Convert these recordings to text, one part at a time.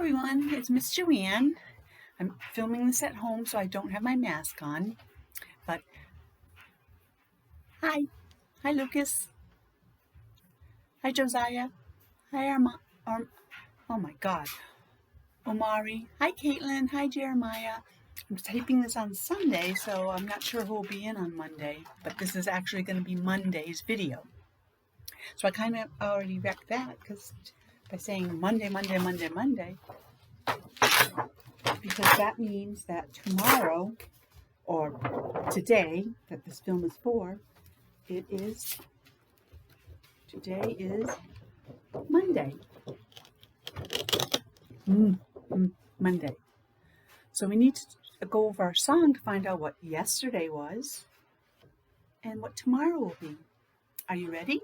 everyone, it's Miss Joanne. I'm filming this at home so I don't have my mask on, but hi Lucas, hi Josiah, hi oh my god, Omari, hi Caitlin, hi Jeremiah. I'm taping this on Sunday, so I'm not sure who will be in on Monday, but this is actually going to be Monday's video. So I kind of already wrecked that because by saying Monday, because that means that tomorrow, or today, that this film is for, today is Monday. Monday. So we need to go over our song to find out what yesterday was and what tomorrow will be. Are you ready?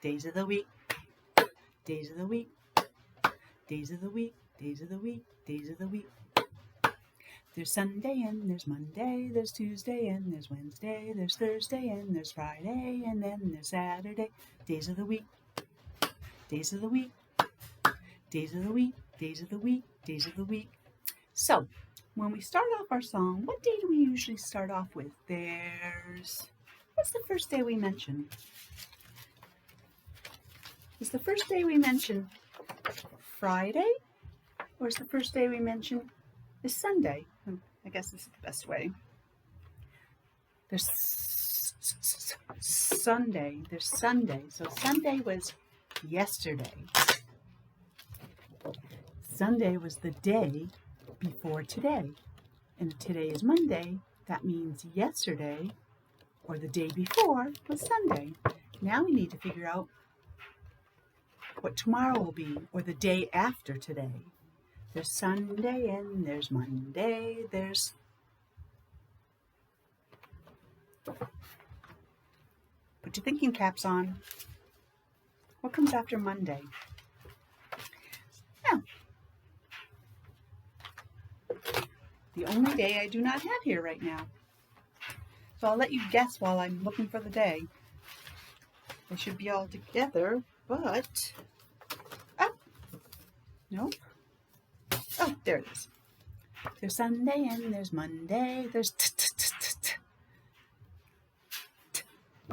Days of the week, days of the week, days of the week, days of the week, days of the week. There's Sunday and there's Monday, there's Tuesday and there's Wednesday, there's Thursday and there's Friday, and then there's Saturday. Days of the week, days of the week, days of the week, days of the week, days of the week. So, when we start off our song, what day do we usually start off with? What's the first day we mention? Is the first day we mention Friday? Or is the first day we mention is Sunday? I guess this is the best way. There's Sunday. There's Sunday. So Sunday was yesterday. Sunday was the day before today. And if today is Monday, that means yesterday or the day before was Sunday. Now we need to figure out what tomorrow will be, or the day after today. There's Sunday and there's Monday, there's put your thinking caps on. What comes after Monday? Yeah. The only day I do not have here right now. So I'll let you guess while I'm looking for the day. They should be all together, but no. Oh, there it is. There's Sunday and there's Monday. There's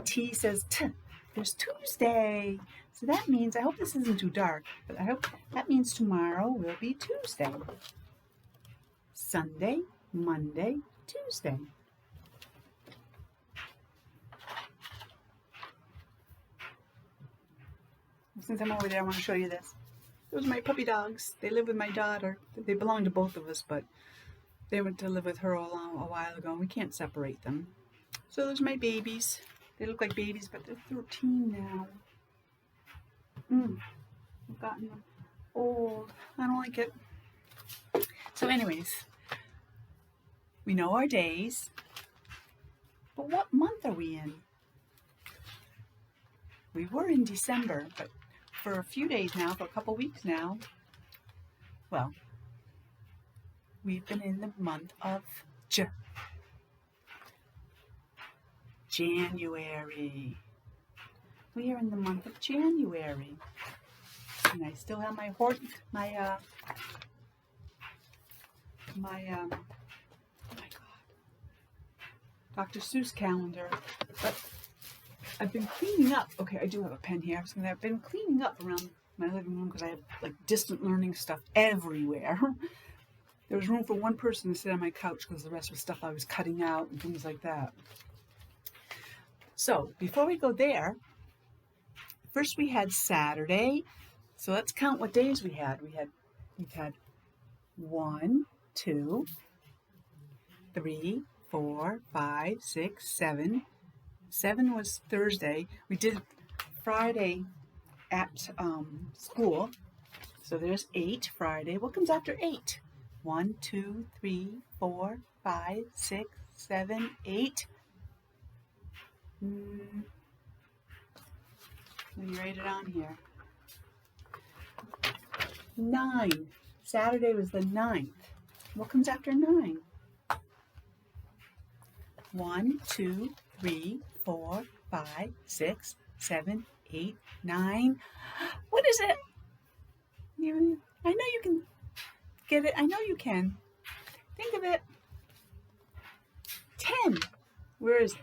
T says T. There's Tuesday. So that means, I hope this isn't too dark, but I hope that means tomorrow will be Tuesday. Sunday, Monday, Tuesday. Since I'm over there, I want to show you this. Those are my puppy dogs. They live with my daughter. They belong to both of us, but they went to live with her a while ago, and we can't separate them. So those are my babies. They look like babies, but they're 13 now. I've gotten old. I don't like it. So anyways, we know our days, but what month are we in? We were in December, but for a few days now, for a couple weeks now, well, we've been in the month of January. We are in the month of January. And I still have my oh my god, Dr. Seuss calendar. But I've been cleaning up. Okay, I do have a pen here. I've been cleaning up around my living room because I have like distant learning stuff everywhere. There was room for one person to sit on my couch because the rest was stuff I was cutting out and things like that. So before we go there, first we had Saturday. So let's count what days we had. We've had 1, 2, 3, 4, 5, 6, 7. 7 was Thursday. We did Friday at school. So there's 8, Friday. What comes after 8? 1, 2, 3, 4, 5, 6, 7, 8. Let me write it on here. 9. Saturday was the 9th. What comes after 9? 1, 2, 3, 4, 5, 6, 7, 8, 9. What is it? I know you can get it. I know you can. Think of it. 10. Where is it?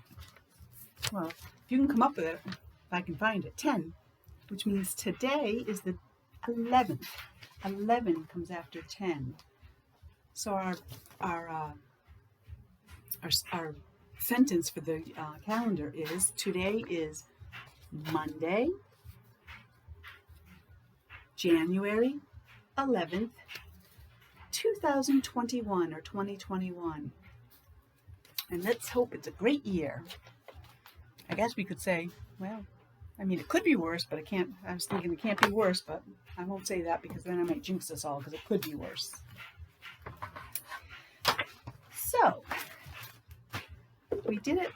Well, if you can come up with it, if I can find it. 10, which means today is the 11th. 11 comes after 10. So our sentence for the calendar is today is Monday, January 11th, 2021 or 2021. And let's hope it's a great year. I guess we could say, well, I mean, it could be worse, but I was thinking it can't be worse, but I won't say that because then I might jinx us all because it could be worse. So, we did it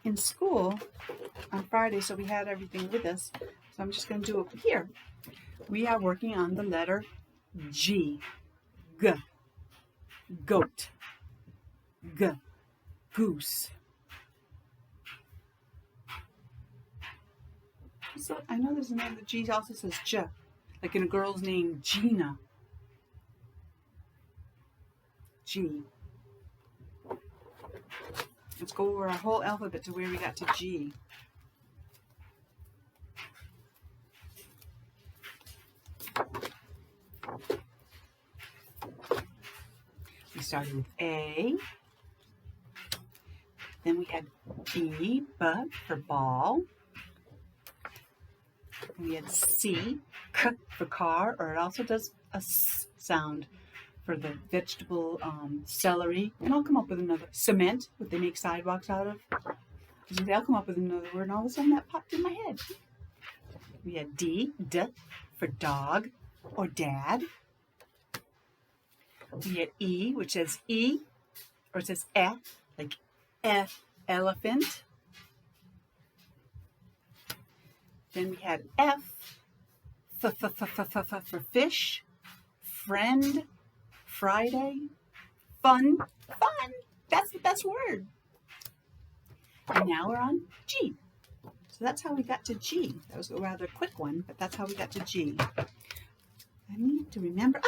in school on Friday, so we had everything with us. So I'm just going to do it here. We are working on the letter G. G. Goat. G. Goose. So I know there's another G also says J, like in a girl's name, Gina. G. Let's go over our whole alphabet to where we got to G. We started with A. Then we had B, B for ball. We had C, K for car, or it also does a S sound for the vegetable celery. And I'll come up with another. Cement, what they make sidewalks out of. I'll come up with another word, and all of a sudden that popped in my head. We had D, D for dog or dad. We had E, which says E, or it says E, like elephant. Then we had F for fish, friend, Friday, fun. That's the best word. And now we're on G. So that's how we got to G. That was a rather quick one, but that's how we got to G. I need to remember.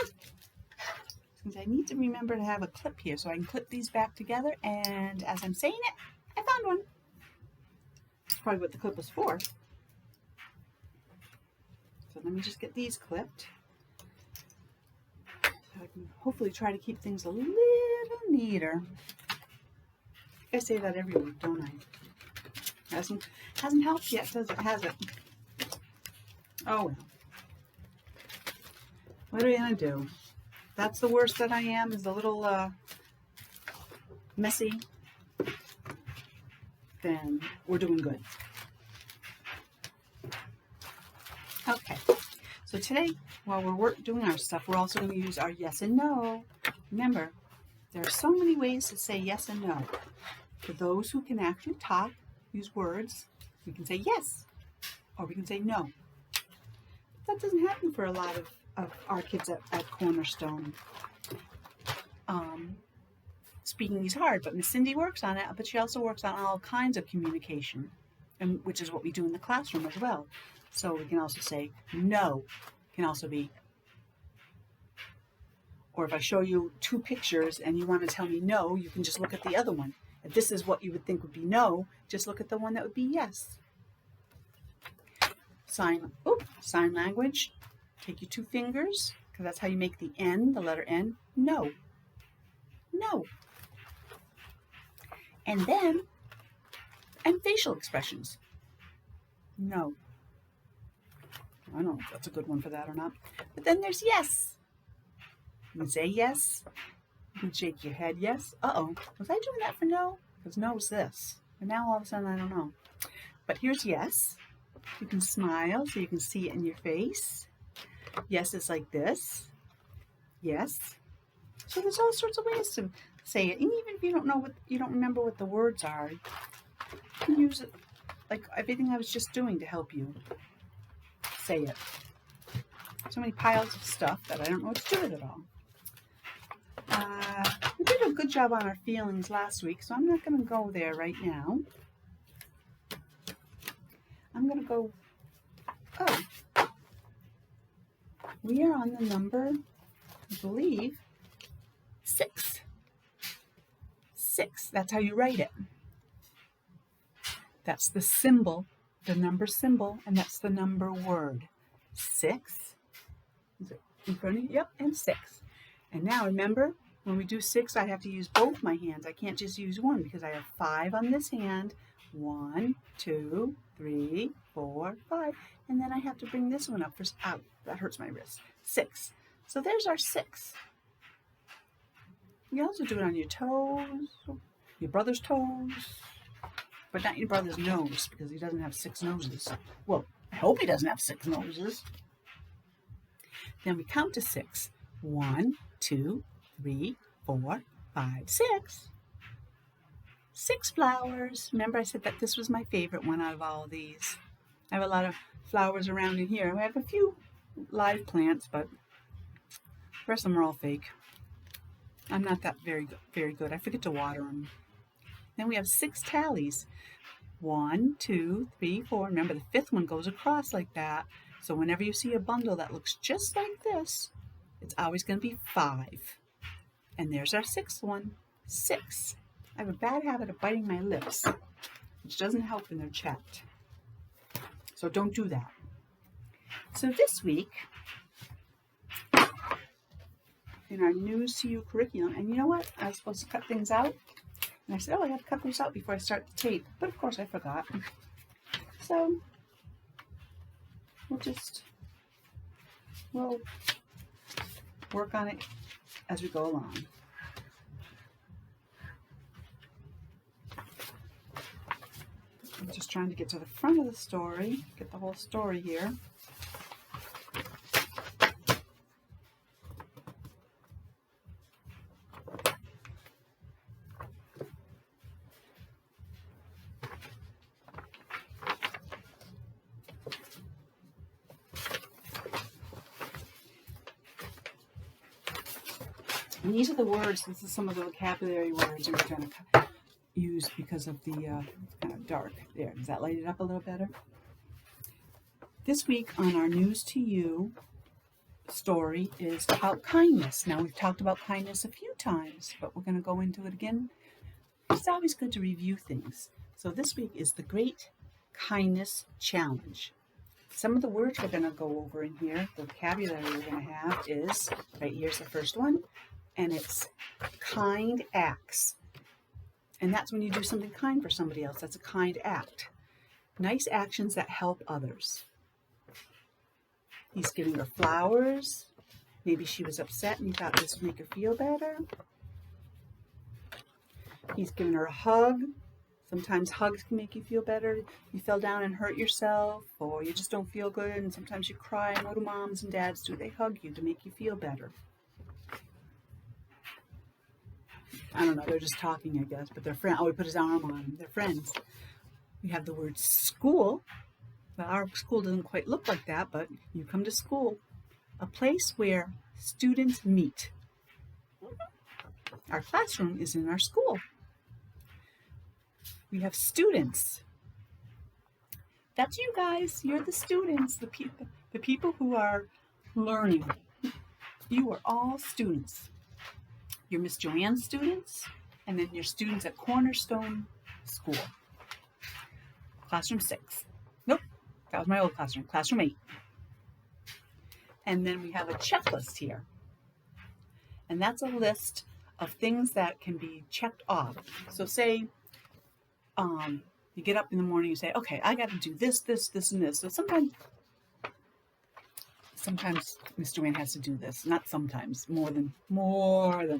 I need to remember to have a clip here so I can clip these back together. And as I'm saying it, I found one. That's probably what the clip was for. So let me just get these clipped. So I can hopefully try to keep things a little neater. I say that every week, don't I? Hasn't helped yet, does it? Has it? Oh well. What are we gonna do? That's the worst that I am, is a little messy. Then we're doing good. Okay, so today, while we're doing our stuff, we're also going to use our yes and no. Remember, there are so many ways to say yes and no. For those who can actually talk, use words, we can say yes, or we can say no. That doesn't happen for a lot of our kids at Cornerstone. Speaking is hard, but Miss Cindy works on it, but she also works on all kinds of communication, and which is what we do in the classroom as well. So we can also say no, can also be, or if I show you two pictures and you want to tell me no, you can just look at the other one. If this is what you would think would be no, just look at the one that would be yes. Sign language, take your two fingers, because that's how you make the N, the letter N, no. No. And facial expressions. No. I don't know if that's a good one for that or not. But then there's yes. You can say yes. You can shake your head yes. Uh-oh. Was I doing that for no? Because no is this. And now all of a sudden I don't know. But here's yes. You can smile so you can see it in your face. Yes is like this. Yes. So there's all sorts of ways to say it. And even if you don't remember what the words are, you can use it like everything I was just doing to help you say it. So many piles of stuff that I don't know what to do with it all. We did a good job on our feelings last week, so I'm not going to go there right now. I'm going to go, We are on the number, I believe, 6. 6. That's how you write it. That's the symbol, the number symbol, and that's the number word. 6. Is it in front of you? Yep, and 6. And now remember, when we do 6, I have to use both my hands. I can't just use one because I have 5 on this hand. 1, 2, 3, 4, 5. And then I have to bring this one up for out. That hurts my wrist. 6. So there's our 6. You also do it on your toes, your brother's toes, but not your brother's nose because he doesn't have 6 noses. Well, I hope he doesn't have 6 noses. Then we count to 6. 1, 2, 3, 4, 5, 6. 6 flowers. Remember I said that this was my favorite one out of all of these. I have a lot of flowers around in here. I have a few live plants, but the rest of them are all fake. I'm not that very good. I forget to water them. Then we have 6 tallies. 1, 2, 3, 4. Remember the 5th one goes across like that. So whenever you see a bundle that looks just like this, it's always going to be 5. And there's our 6th one, 6. I have a bad habit of biting my lips, which doesn't help when they're chapped. So don't do that. So this week, in our News to You curriculum, and you know what? I was supposed to cut things out. And I said, oh, I have to cut those out before I start the tape. But of course I forgot. So we'll work on it as we go along. I'm just trying to get to the front of the story, get the whole story here. And these are the words, this is some of the vocabulary words that we're going to use because of the kind of dark. There, does that light it up a little better? This week on our News to You story is about kindness. Now we've talked about kindness a few times, but we're going to go into it again. It's always good to review things. So this week is the Great Kindness Challenge. Some of the words we're going to go over in here, the vocabulary we're going to have is, right here's the first one, and it's kind acts. And that's when you do something kind for somebody else. That's a kind act. Nice actions that help others. He's giving her flowers. Maybe she was upset and he thought this would make her feel better. He's giving her a hug. Sometimes hugs can make you feel better. You fell down and hurt yourself, or you just don't feel good, and sometimes you cry. And what do moms and dads do? They hug you to make you feel better. I don't know, they're just talking, I guess, but they're friends. Oh, he put his arm on him. They're friends. We have the word school. Well, our school doesn't quite look like that, but you come to school, a place where students meet. Our classroom is in our school. We have students. That's you guys. You're the students, the people who are learning. You are all students. You're Miss Joanne's students, and then your students at Cornerstone School. Classroom 6. Nope, that was my old classroom. Classroom 8. And then we have a checklist here. And that's a list of things that can be checked off. So say you get up in the morning and say, okay, I got to do this, this, this, and this. So sometimes Miss Joanne has to do this. Not sometimes, more than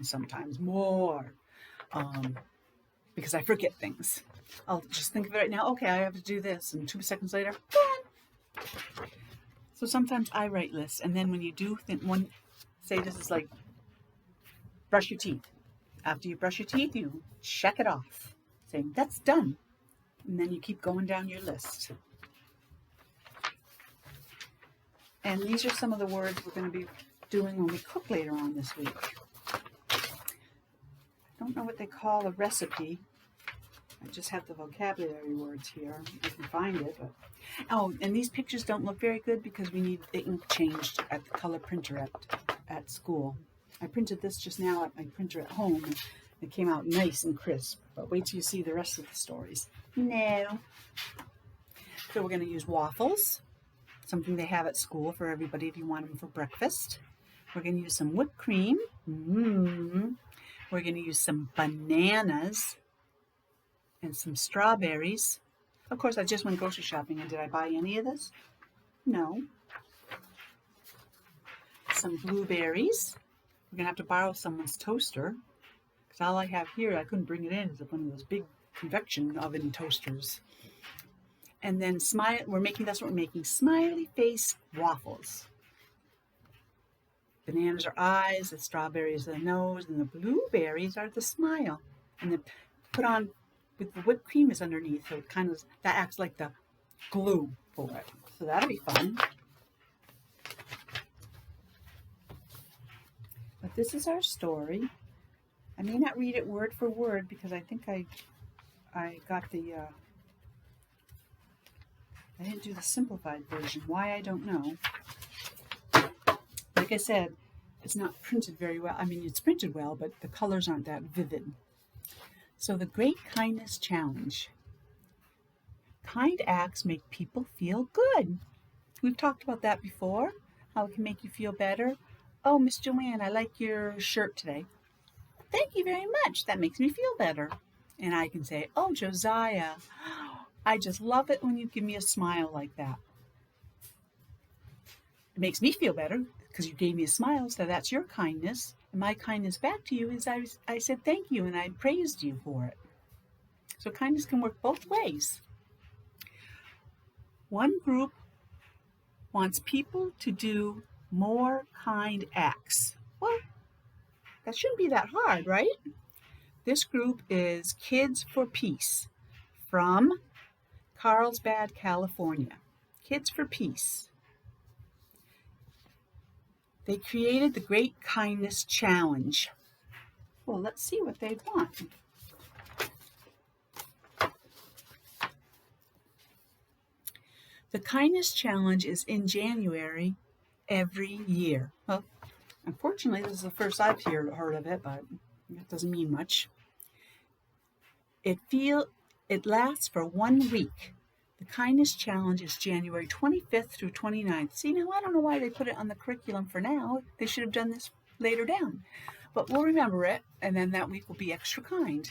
sometimes, more. Because I forget things. I'll just think of it right now. Okay, I have to do this. And 2 seconds later, done. So sometimes I write lists. And then when you do say this is like brush your teeth. After you brush your teeth, you check it off. Saying, that's done. And then you keep going down your list. And these are some of the words we're going to be doing when we cook later on this week. I don't know what they call a recipe, I just have the vocabulary words here. I can find it. But... Oh, and these pictures don't look very good because we need the ink changed at the color printer at school. I printed this just now at my printer at home. And it came out nice and crisp. But wait till you see the rest of the stories. No. So we're going to use waffles, something they have at school for everybody if you want them for breakfast. We're going to use some whipped cream. We're going to use some bananas and some strawberries. Of course, I just went grocery shopping, and did I buy any of this? No. Some blueberries. We're going to have to borrow someone's toaster, because all I have here, I couldn't bring it in, is one of those big convection oven toasters. And then that's what we're making, smiley face waffles. Bananas are eyes, the strawberries are the nose, and the blueberries are the smile. And then put on with the whipped cream is underneath, so it that acts like the glue for it. So that'll be fun. But this is our story. I may not read it word for word because I think I got the I didn't do the simplified version. Why, I don't know. Like I said, it's not printed very well. I mean, it's printed well, but the colors aren't that vivid. So the Great Kindness Challenge. Kind acts make people feel good. We've talked about that before, how it can make you feel better. Oh, Miss Joanne, I like your shirt today. Thank you very much. That makes me feel better. And I can say, oh, Josiah, I just love it when you give me a smile like that. It makes me feel better because you gave me a smile, so that's your kindness. And my kindness back to you is I said thank you and I praised you for it. So kindness can work both ways. One group wants people to do more kind acts. Well, that shouldn't be that hard, right? This group is Kids for Peace from Carlsbad, California. Kids for Peace. They created the Great Kindness Challenge. Well, let's see what they want. The Kindness Challenge is in January every year. Well, unfortunately, this is the first I've heard of it, but that doesn't mean much. It lasts for 1 week. The Kindness Challenge is January 25th through 29th. See, now I don't know why they put it on the curriculum for now. They should have done this later down. But we'll remember it, and then that week will be extra kind.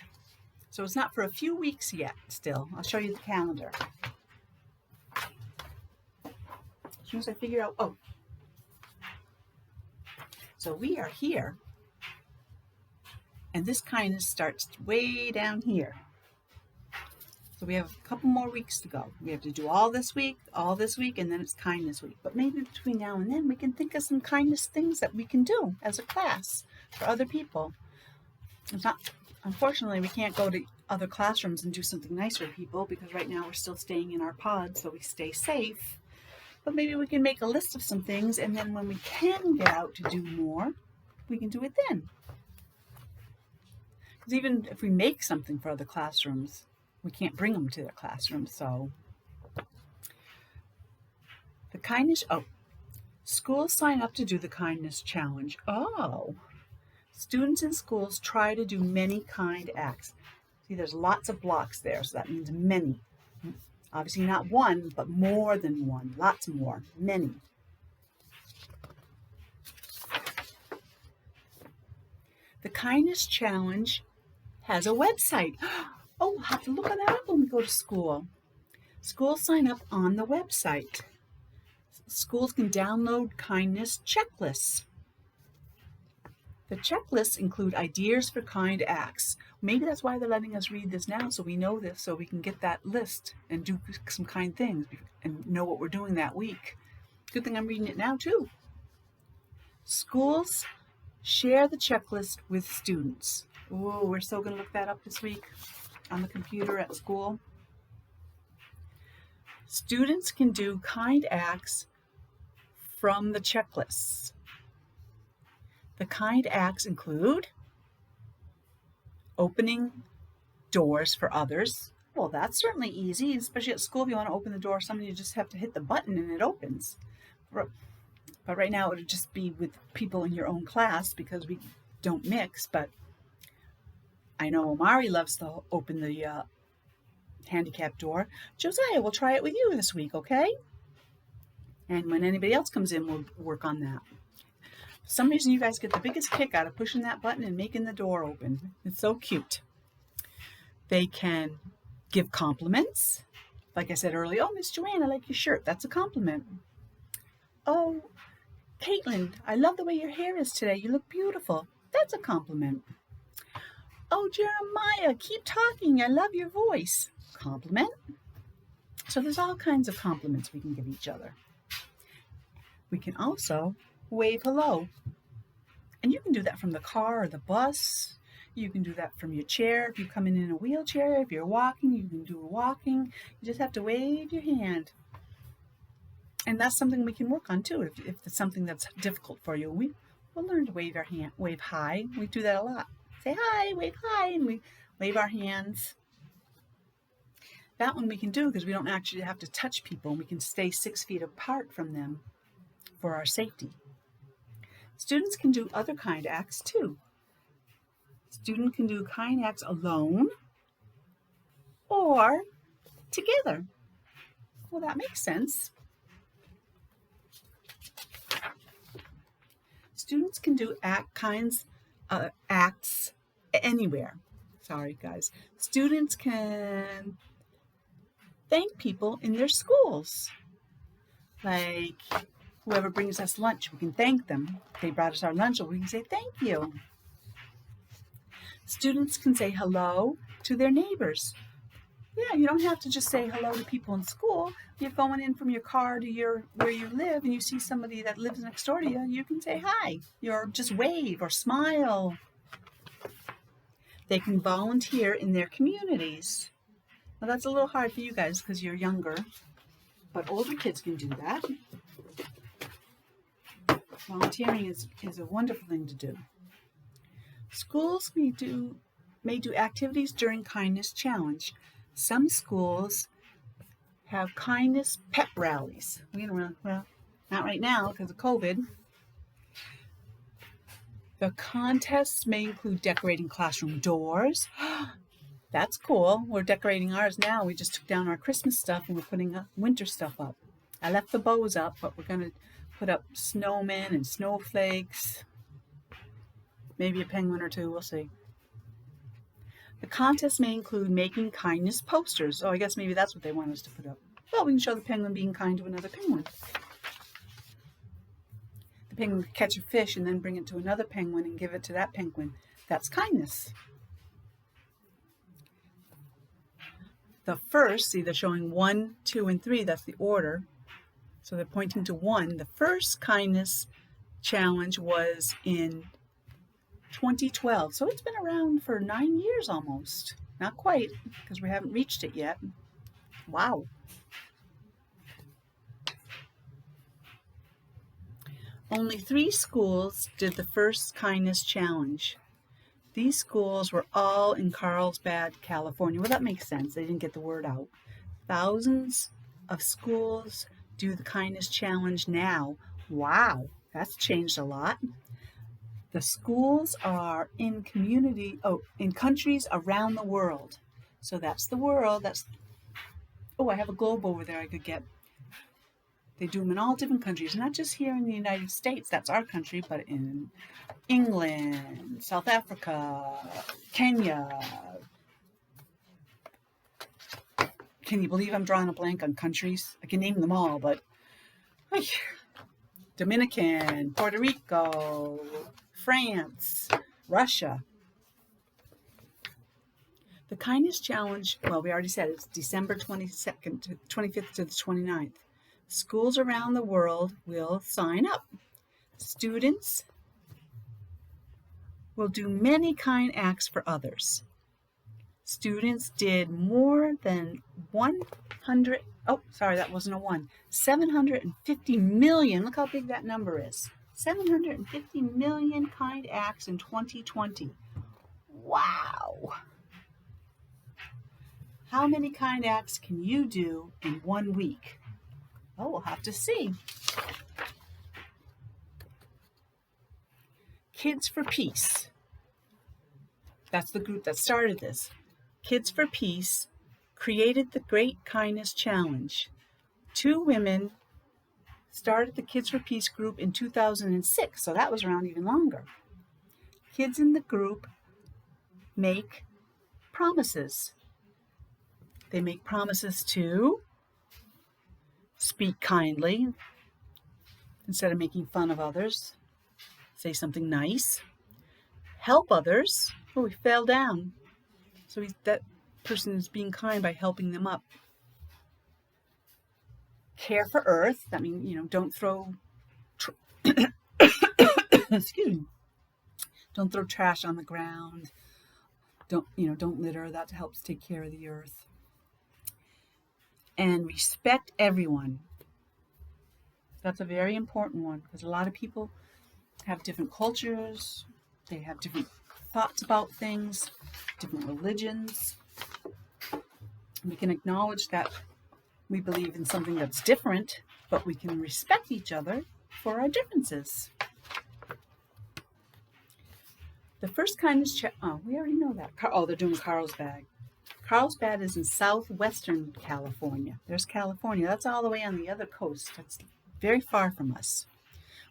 So it's not for a few weeks yet still. I'll show you the calendar. As soon as I figure out, so we are here, and this kindness starts way down here. So we have a couple more weeks to go. We have to do all this week, and then it's kindness week. But maybe between now and then we can think of some kindness things that we can do as a class for other people. Unfortunately, we can't go to other classrooms and do something nice for people because right now we're still staying in our pods, so we stay safe. But maybe we can make a list of some things, and then when we can get out to do more, we can do it then. Because even if we make something for other classrooms, we can't bring them to their classroom. So the kindness, schools sign up to do the Kindness Challenge. Students in schools try to do many kind acts. See, there's lots of blocks there, so that means many. Obviously not one, but more than one. Lots more. Many. The Kindness Challenge has a website. We'll have to look at that up when we go to school. Schools sign up on the website. Schools can download kindness checklists. The checklists include ideas for kind acts. Maybe that's why they're letting us read this now, so we know this, so we can get that list and do some kind things and know what we're doing that week. Good thing I'm reading it now, too. Schools share the checklist with students. We're so going to look that up this week on the computer at school. Students can do kind acts from the checklists. The kind acts include opening doors for others. Well, that's certainly easy, especially at school. If you want to open the door, somebody, you just have to hit the button and it opens. But right now it would just be with people in your own class because we don't mix. But I know Omari loves to open the handicap door. Josiah, we'll try it with you this week, okay? And when anybody else comes in, we'll work on that. For some reason, you guys get the biggest kick out of pushing that button and making the door open. It's so cute. They can give compliments. Like I said earlier, oh, Miss Joanne, I like your shirt. That's a compliment. Oh, Caitlin, I love the way your hair is today. You look beautiful. That's a compliment. Oh, Jeremiah, keep talking. I love your voice. Compliment. So there's all kinds of compliments we can give each other. We can also wave hello. And you can do that from the car or the bus. You can do that from your chair. If you come in a wheelchair, if you're walking, you can do walking. You just have to wave your hand. And that's something we can work on too. If it's something that's difficult for you, we'll learn to wave our hand, wave hi. We do that a lot. Say hi, wave hi, and we wave our hands. That one we can do because we don't actually have to touch people. We can stay 6 feet apart from them for our safety. Students can do other kind acts too. Student can do kind acts alone or together. Well, that makes sense. Students can do acts anywhere. Sorry, guys. Students can thank people in their schools. Like whoever brings us lunch, we can thank them. If they brought us our lunch, we can say thank you. Students can say hello to their neighbors. Yeah, you don't have to just say hello to people in school. You're going in from your car to where you live and you see somebody that lives next door to you, you can say hi. Or just wave or smile. They can volunteer in their communities. Well, that's a little hard for you guys because you're younger, but older kids can do that. Volunteering is a wonderful thing to do. Schools may do activities during Kindness Challenge. Some schools have kindness pep rallies. Well, not right now because of COVID. The contests may include decorating classroom doors. That's cool. We're decorating ours now. We just took down our Christmas stuff and we're putting winter stuff up. I left the bows up, but we're going to put up snowmen and snowflakes. Maybe a penguin or two, we'll see. The contest may include making kindness posters. Oh, I guess maybe that's what they want us to put up. Well, we can show the penguin being kind to another penguin. The penguin could catch a fish and then bring it to another penguin and give it to that penguin. That's kindness. The first, see, they're showing 1, 2, and 3. That's the order. So they're pointing to 1. The first kindness challenge was in 2012. So it's been around for 9 years almost. Not quite, because we haven't reached it yet. Wow. Only 3 schools did the first kindness challenge. These schools were all in Carlsbad, California. Well, that makes sense. They didn't get the word out. Thousands of schools do the kindness challenge now. Wow, that's changed a lot. The schools are in countries around the world. So that's the world. I have a globe over there I could get. They do them in all different countries, not just here in the United States, that's our country, but in England, South Africa, Kenya. Can you believe I'm drawing a blank on countries? I can name them all, but Dominican, Puerto Rico, France, Russia. The Kindness Challenge, well, we already said it's December 22nd to 25th to the 29th. Schools around the world will sign up. Students will do many kind acts for others. Students did more than 750 million, look how big that number is. 750 million kind acts in 2020. Wow. How many kind acts can you do in 1 week? Oh, we'll have to see. Kids for Peace. That's the group that started this. Kids for Peace created the Great Kindness Challenge. 2 women started the Kids for Peace group in 2006, so that was around even longer. Kids in the group make promises. They make promises to speak kindly instead of making fun of others. Say something nice. Help others. Oh, he fell down. So that person is being kind by helping them up. Care for Earth. That means, don't throw excuse me. Don't throw trash on the ground. Don't litter. That helps take care of the earth. And respect everyone. That's a very important one because a lot of people have different cultures. They have different thoughts about things, different religions. We can acknowledge that we believe in something that's different, but we can respect each other for our differences. The first kindness we already know that. They're doing Carlsbad. Carlsbad is in southwestern California. There's California. That's all the way on the other coast. That's very far from us.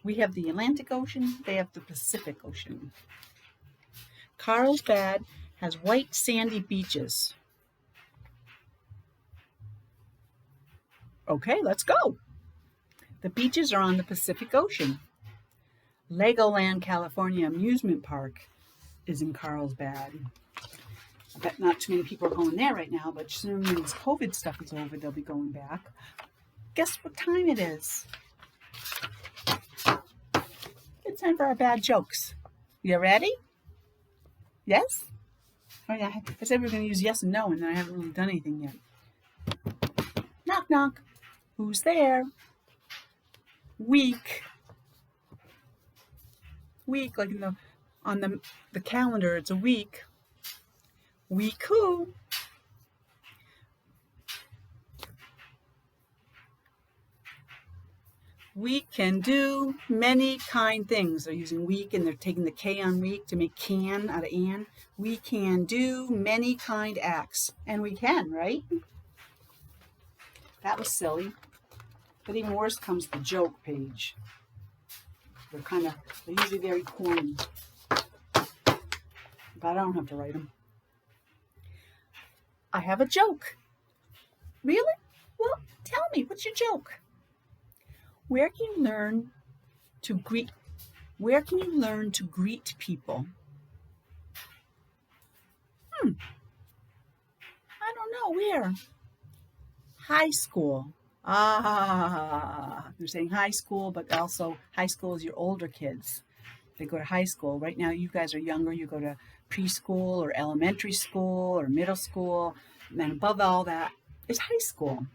We have the Atlantic Ocean. They have the Pacific Ocean. Carlsbad has white sandy beaches. Okay, let's go. The beaches are on the Pacific Ocean. Legoland California Amusement Park is in Carlsbad. I bet not too many people are going there right now, but soon when this COVID stuff is over, they'll be going back. Guess what time it is? It's time for our bad jokes. You ready? Yes? Oh yeah, I said we were going to use yes and no, and then I haven't really done anything yet. Knock, knock. Who's there? Week. Week, like on the calendar, it's a week. Week who? We can do many kind things. They're using week and they're taking the K on week to make can out of an. We can do many kind acts. And we can, right? That was silly. But even worse comes the joke page. They're usually very corny. But I don't have to write them. I have a joke. Really? Well, tell me, what's your joke? Where can you learn to greet people? I don't know, where? High school. They're saying high school, but also high school is your older kids. They go to high school. Right now, you guys are younger. You go to preschool or elementary school or middle school. And then above all that is high school.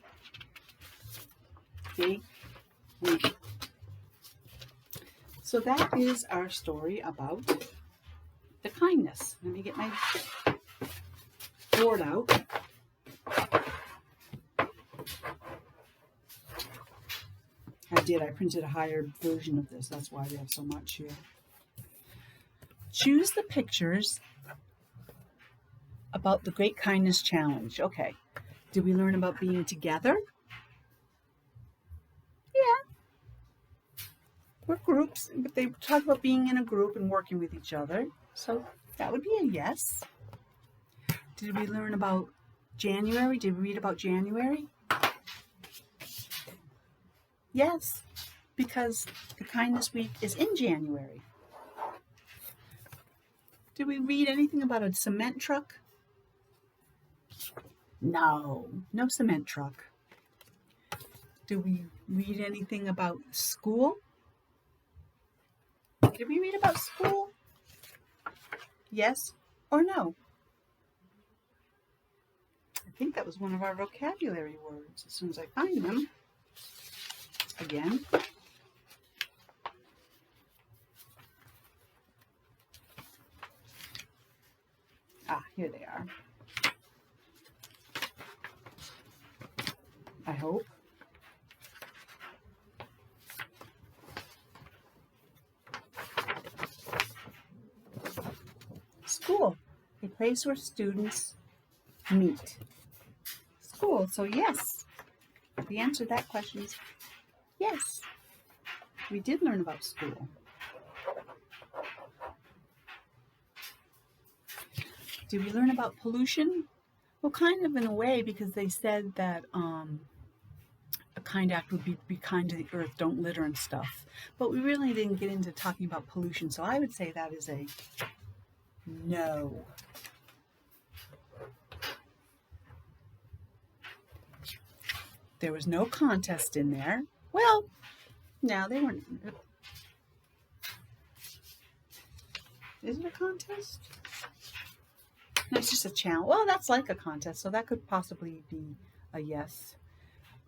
See? So that is our story about the kindness. Let me get my board out. I printed a higher version of this. That's why we have so much here. Choose the pictures about the Great Kindness Challenge. Okay. Did we learn about being together? Yeah. We're groups, but they talk about being in a group and working with each other. So that would be a yes. Did we learn about January? Did we read about January? Yes, because the Kindness Week is in January. Did we read anything about a cement truck? No cement truck. Did we read anything about school? Did we read about school? Yes or no? I think that was one of our vocabulary words as soon as I find them. Again. Here they are. hope. School, a place where students meet. School, so yes, the answer to that question is yes. We did learn about school. Did we learn about pollution? Well, kind of in a way, because they said that a kind act would be kind to the earth, don't litter and stuff. But we really didn't get into talking about pollution, so I would say that is a no. There was no contest in there. Well, no, they weren't. Is it a contest? No, it's just a challenge. Well, that's like a contest, so that could possibly be a yes.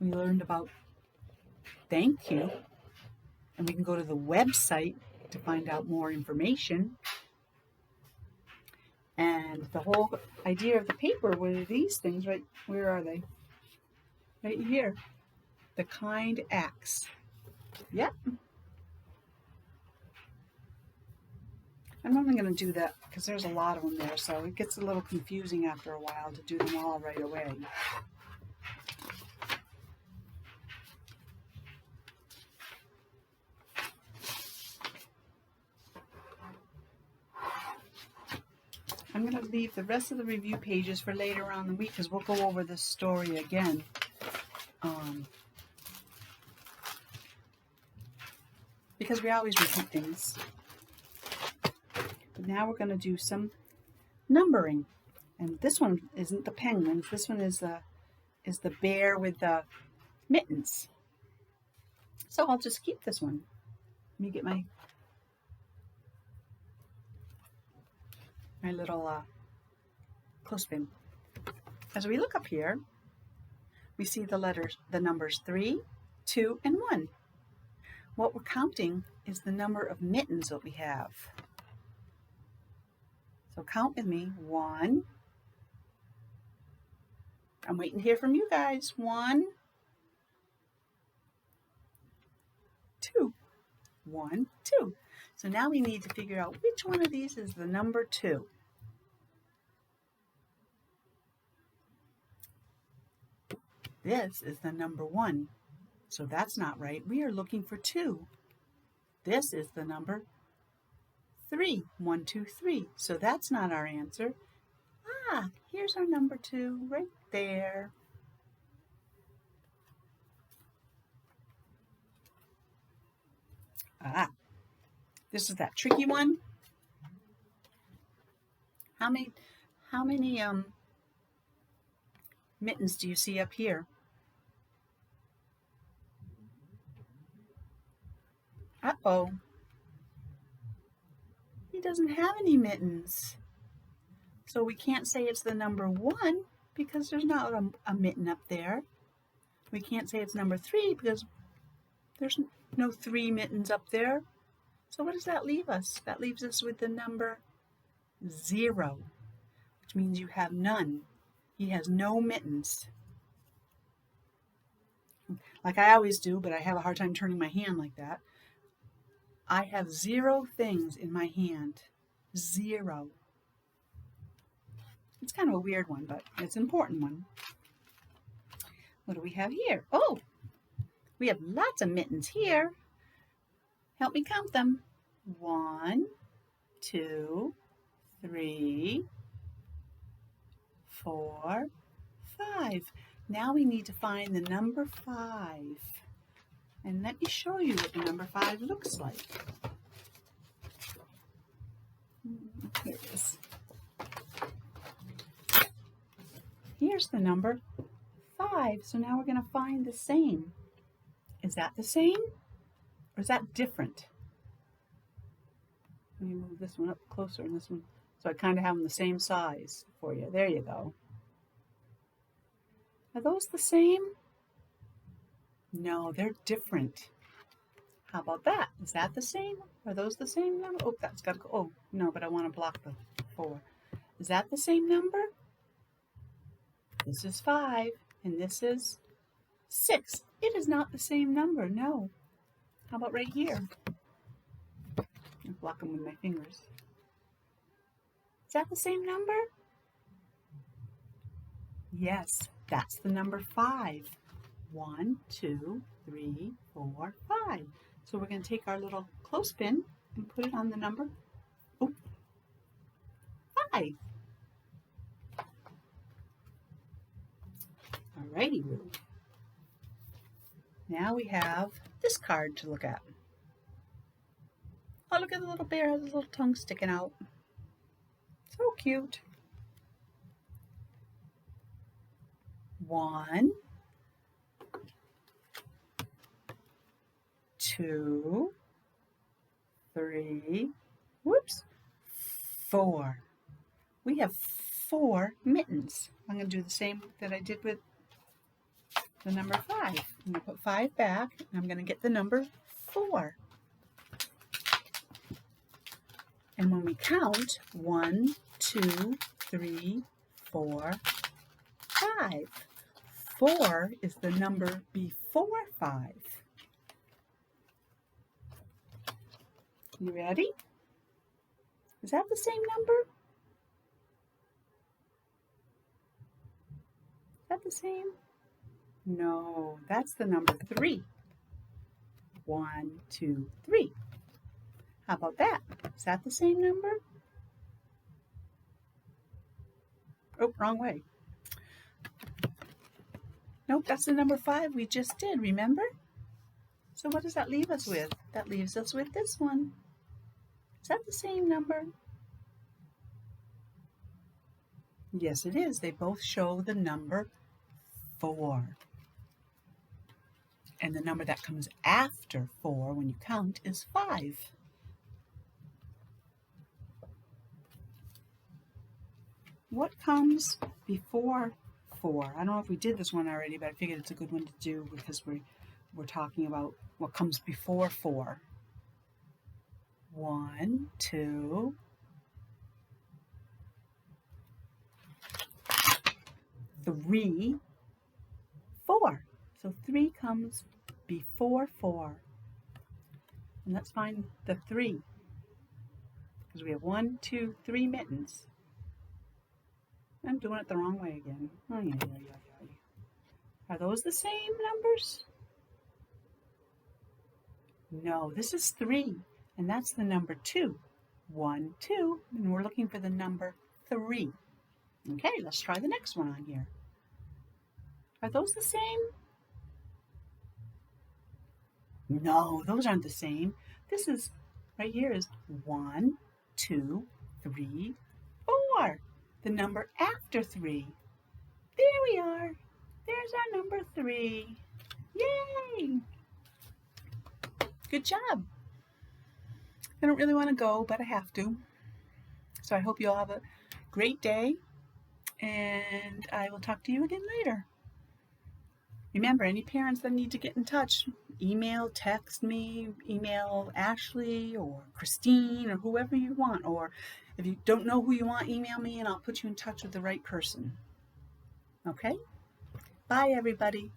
We learned about thank you, and we can go to the website to find out more information. And the whole idea of the paper were these things, right? Where are they? Right here. The kind acts. Yep. I'm only going to do that because there's a lot of them there, so it gets a little confusing after a while to do them all right away. I'm going to leave the rest of the review pages for later on in the week because we'll go over this story again. Because we always repeat things. But now we're going to do some numbering. And this one isn't the penguins. This one is the bear with the mittens. So I'll just keep this one. Let me get my little clothespin. As we look up here, we see the numbers 3, 2, and 1. What we're counting is the number of mittens that we have. So count with me. 1. I'm waiting to hear from you guys. 1, 2. 1, 2. So now we need to figure out which one of these is the number 2. This is the number 1. So that's not right. We are looking for 2. This is the number 3. 1, 2, 3. So that's not our answer. Ah, here's our number 2 right there. Ah, this is that tricky one. How many mittens do you see up here? Uh-oh. He doesn't have any mittens. So we can't say it's the number 1 because there's not a mitten up there. We can't say it's number 3 because there's no 3 mittens up there. So what does that leave us? That leaves us with the number 0, which means you have none. He has no mittens. Like I always do, but I have a hard time turning my hand like that. I have 0 things in my hand. 0. It's kind of a weird one, but it's an important one. What do we have here? Oh, we have lots of mittens here. Help me count them. 1, 2, 3, 4, 5. Now we need to find the number 5. And let me show you what the number 5 looks like. Here it is. Here's the number 5. So now we're going to find the same. Is that the same? Or is that different? Let me move this one up closer and this one. So I kind of have them the same size for you. There you go. Are those the same? No, they're different. How about that? Is that the same? Are those the same number? Oh, that's got to go. Oh, no, but I want to block the 4. Is that the same number? This is 5, and this is 6. It is not the same number, no. How about right here? I'll block them with my fingers. Is that the same number? Yes, that's the number 5. 1, 2, 3, 4, 5. So we're going to take our little clothespin and put it on the number 5. Alrighty, Roo. Now we have this card to look at. Oh, look at the little bear, has his little tongue sticking out. So cute. 1, 2, 3, whoops, 4. We have 4 mittens. I'm going to do the same that I did with the number 5. I'm going to put 5 back, and I'm going to get the number 4. And when we count, 1, 2, 3, 4, 5. 4 is the number before 5. You ready? Is that the same number? Is that the same? No, that's the number 3. 1, 2, 3. How about that? Is that the same number? Oh, wrong way. Nope, that's the number 5 we just did, remember? So what does that leave us with? That leaves us with this one. Is that the same number? Yes, it is. They both show the number 4. And the number that comes after 4 when you count is 5. What comes before 4? I don't know if we did this one already, but I figured it's a good one to do because we're talking about what comes before 4. 1, 2, 3, 4. So 3 comes before 4. And let's find the 3. Because we have 1, 2, 3 mittens. I'm doing it the wrong way again. Are those the same numbers? No, this is 3. And that's the number 2. 1, 2. And we're looking for the number 3. Okay, let's try the next one on here. Are those the same? No, those aren't the same. This is, right here is 1, 2, 3, 4. The number after 3. There we are. There's our number 3. Yay! Good job. I don't really want to go, but I have to. So I hope you all have a great day, and I will talk to you again later. Remember, any parents that need to get in touch, email, text me, email Ashley or Christine or whoever you want. Or if you don't know who you want, email me and I'll put you in touch with the right person. Okay? Bye, everybody.